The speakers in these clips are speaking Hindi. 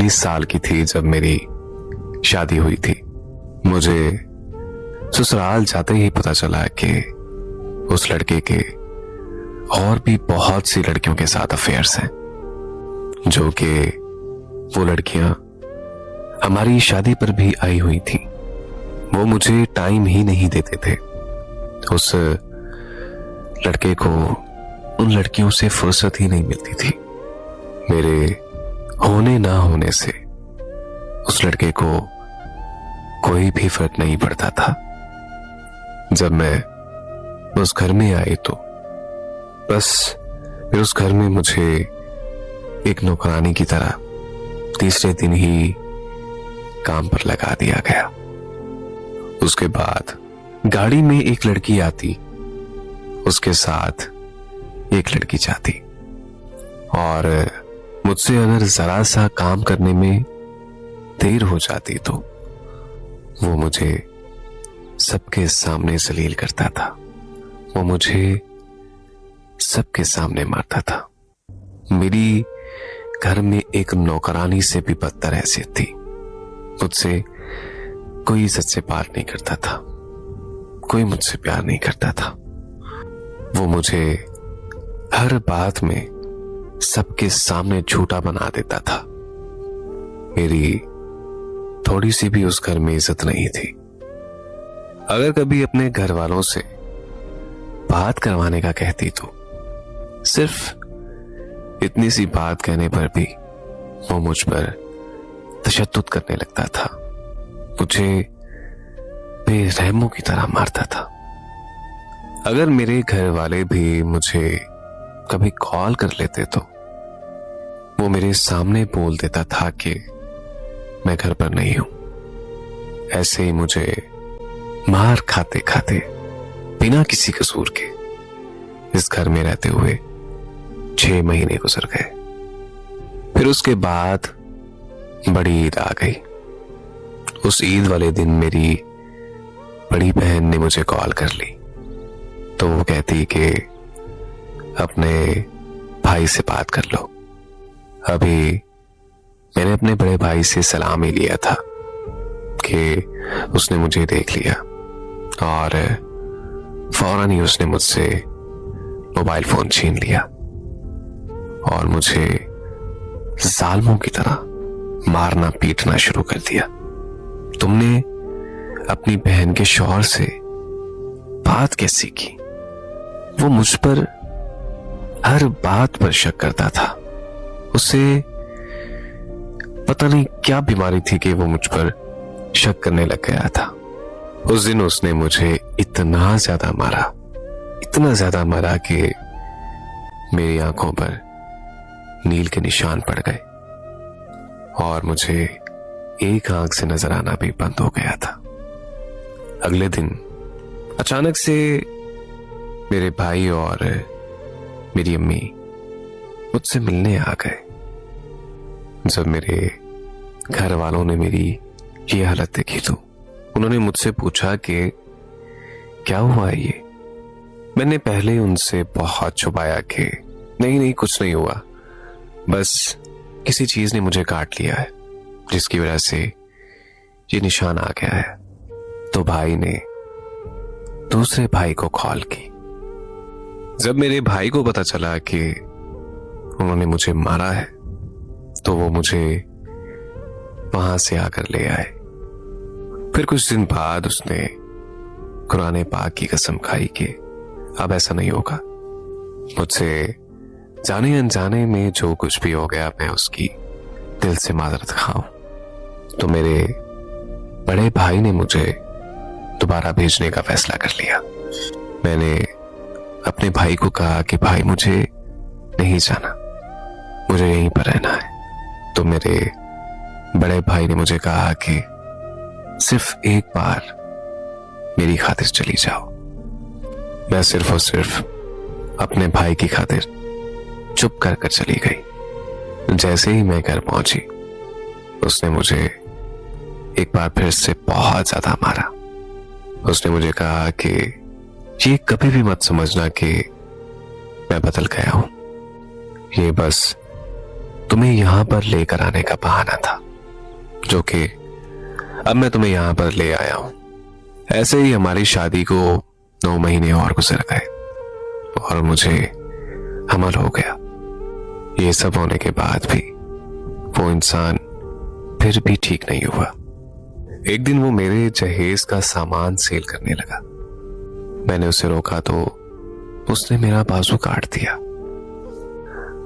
19 साल की थी जब मेरी शादी हुई थी। मुझे ससुराल जाते ही पता चला कि उस लड़के के और भी बहुत सी लड़कियों के साथ अफेयर्स हैं, जो कि वो लड़कियां हमारी शादी पर भी आई हुई थी। वो मुझे टाइम ही नहीं देते थे। उस लड़के को उन लड़कियों से फुर्सत ही नहीं मिलती थी। मेरे होने ना होने से उस लड़के को कोई भी फर्क नहीं पड़ता था। जब मैं उस घर में आई तो बस फिर उस घर में मुझे एक नौकरानी की तरह तीसरे दिन ही काम पर लगा दिया गया। उसके बाद गाड़ी में एक लड़की आती, उसके साथ एक लड़की जाती, और मुझसे अगर जरा सा काम करने में देर हो जाती तो वो मुझे सबके सामने जलील करता था। वो मुझे सबके सामने मारता था। मेरी घर में एक नौकरानी से भी बदतर हैसियत थी। मुझसे कोई इज्जत से बात नहीं करता था, कोई मुझसे प्यार नहीं करता था। वो मुझे हर बात में सबके सामने झूठा बना देता था। मेरी थोड़ी सी भी उस घर में इज्जत नहीं थी। अगर कभी अपने घर वालों से बात करवाने का कहती तो सिर्फ इतनी सी बात कहने पर भी वो मुझ पर तशद्दुद करने लगता था। मुझे बेरहमों की तरह मारता था। अगर मेरे घर वाले भी मुझे कभी कॉल कर लेते तो वो मेरे सामने बोल देता था कि मैं घर पर नहीं हूं। ऐसे ही मुझे मार खाते खाते बिना किसी कसूर के इस घर में रहते हुए 6 महीने गुजर गए। फिर उसके बाद बड़ी ईद आ गई। उस ईद वाले दिन मेरी बड़ी बहन ने मुझे कॉल कर ली तो वो कहती कि अपने भाई से बात कर लो। अभी मैंने अपने बड़े भाई से सलाम ही लिया था कि उसने मुझे देख लिया और फौरन ही उसने मुझसे मोबाइल फोन छीन लिया और मुझे जालिमों की तरह मारना पीटना शुरू कर दिया। तुमने अपनी बहन के शौहर से बात कैसी की? वो मुझ पर हर बात पर शक करता था। उसे पता नहीं क्या बीमारी थी कि वो मुझ पर शक करने लग गया था। उस दिन उसने मुझे इतना ज्यादा मारा कि मेरी आंखों पर नील के निशान पड़ गए और मुझे एक आंख से नजर आना भी बंद हो गया था। अगले दिन अचानक से मेरे भाई और मेरी अम्मी मुझसे मिलने आ गए। जब मेरे घर वालों ने मेरी ये हालत देखी तो उन्होंने मुझसे पूछा कि क्या हुआ है ये। मैंने पहले उनसे बहुत छुपाया कि नहीं कुछ नहीं हुआ, बस किसी चीज ने मुझे काट लिया है जिसकी वजह से ये निशान आ गया है। तो भाई ने दूसरे भाई को कॉल की। जब मेरे भाई को पता चला कि उन्होंने मुझे मारा है तो वो मुझे वहां से आकर ले आए। फिर कुछ दिन बाद उसने कुरान पाक की कसम खाई कि अब ऐसा नहीं होगा। मुझसे जाने अनजाने में जो कुछ भी हो गया मैं उसकी दिल से माजरत खाऊं। तो मेरे बड़े भाई ने मुझे दोबारा भेजने का फैसला कर लिया। मैंने अपने भाई को कहा कि भाई मुझे नहीं जाना, मुझे यहीं पर रहना है। तो मेरे बड़े भाई ने मुझे कहा कि सिर्फ एक बार मेरी खातिर चली जाओ। मैं सिर्फ और सिर्फ अपने भाई की खातिर चुप कर कर चली गई। जैसे ही मैं घर पहुंची उसने मुझे एक बार फिर से बहुत ज्यादा मारा। उसने मुझे कहा कि ये कभी भी मत समझना कि मैं बदल गया हूं, ये बस तुम्हें यहां पर लेकर आने का बहाना था, जो कि अब मैं तुम्हें यहां पर ले आया हूं। ऐसे ही हमारी शादी को 9 महीने और गुजर गए और मुझे हमल हो गया। ये सब होने के बाद भी वो इंसान फिर भी ठीक नहीं हुआ। एक दिन वो मेरे जहेज का सामान सेल करने लगा। मैंने उसे रोका तो उसने मेरा बाजू काट दिया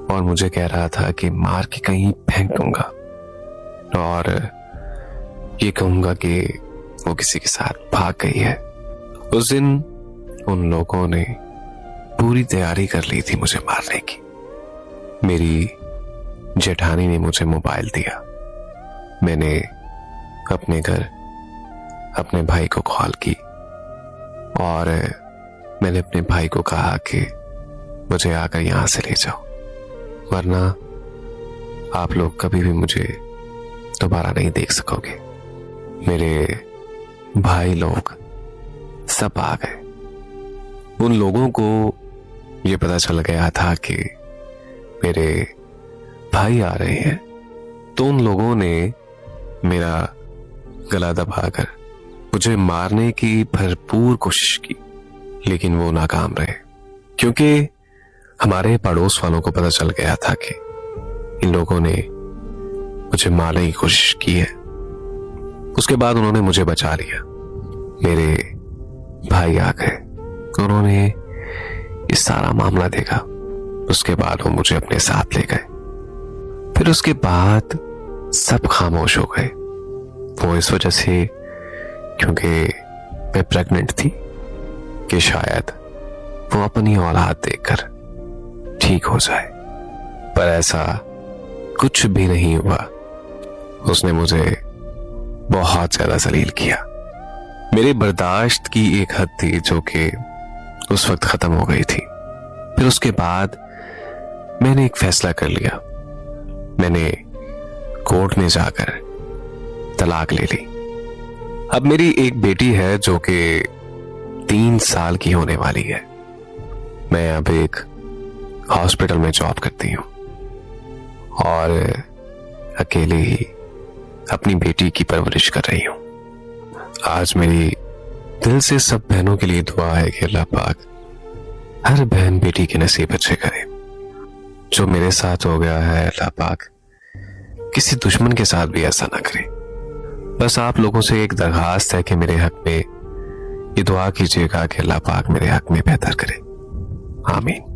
और मुझे कह रहा था कि मार के कहीं फेंक दूंगा और ये कहूंगा कि वो किसी के साथ भाग गई है। उस दिन उन लोगों ने पूरी तैयारी कर ली थी मुझे मारने की। मेरी जेठानी ने मुझे मोबाइल दिया। मैंने अपने घर अपने भाई को कॉल की और मैंने अपने भाई को कहा कि मुझे आकर यहां से ले जाओ, वरना आप लोग कभी भी मुझे दोबारा नहीं देख सकोगे। मेरे भाई लोग सब आ गए। उन लोगों को ये पता चल गया था कि मेरे भाई आ रहे हैं, तो उन लोगों ने मेरा गला दबाकर मुझे मारने की भरपूर कोशिश की, लेकिन वो नाकाम रहे, क्योंकि हमारे पड़ोस वालों को पता चल गया था कि इन लोगों ने मुझे मारने की कोशिश की है। उसके बाद उन्होंने मुझे बचा लिया। मेरे भाई आ गए, उन्होंने ये सारा मामला देखा। उसके बाद वो मुझे अपने साथ ले गए। फिर उसके बाद सब खामोश हो गए। वो इस वजह से क्योंकि मैं प्रेग्नेंट थी कि शायद वो अपनी औलाद देखकर ठीक हो जाए, पर ऐसा कुछ भी नहीं हुआ। उसने मुझे बहुत ज्यादा जलील किया। मेरे बर्दाश्त की एक हद थी जो कि उस वक्त खत्म हो गई थी। फिर उसके बाद मैंने एक फैसला कर लिया। मैंने कोर्ट में जाकर तलाक ले ली। अब मेरी एक बेटी है जो कि 3 साल की होने वाली है। मैं अब एक हॉस्पिटल में जॉब करती हूँ और अकेले ही अपनी बेटी की परवरिश कर रही हूँ। आज मेरी दिल से सब बहनों के लिए दुआ है कि अल्लाह पाक हर बहन बेटी के नसीब अच्छे करे। जो मेरे साथ हो गया है, अल्लाह पाक किसी दुश्मन के साथ भी ऐसा ना करे। बस आप लोगों से एक दरखास्त है कि मेरे हक में ये दुआ कीजिएगा कि अल्लाह पाक मेरे हक में बेहतर करे। आमीन।